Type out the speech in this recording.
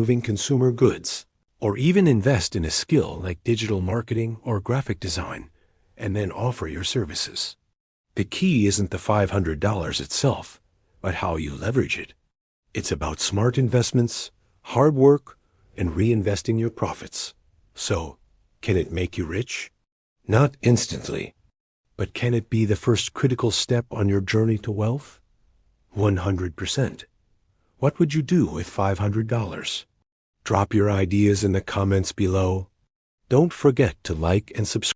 improving consumer goods, or even invest in a skill like digital marketing or graphic design, and then offer your services. The key isn't the $500 itself, but how you leverage it. It's about smart investments, hard work, and reinvesting your profits. So, can it make you rich? Not instantly, but can it be the first critical step on your journey to wealth? 100%. What would you do with $500? Drop your ideas in the comments below. Don't forget to like and subscribe.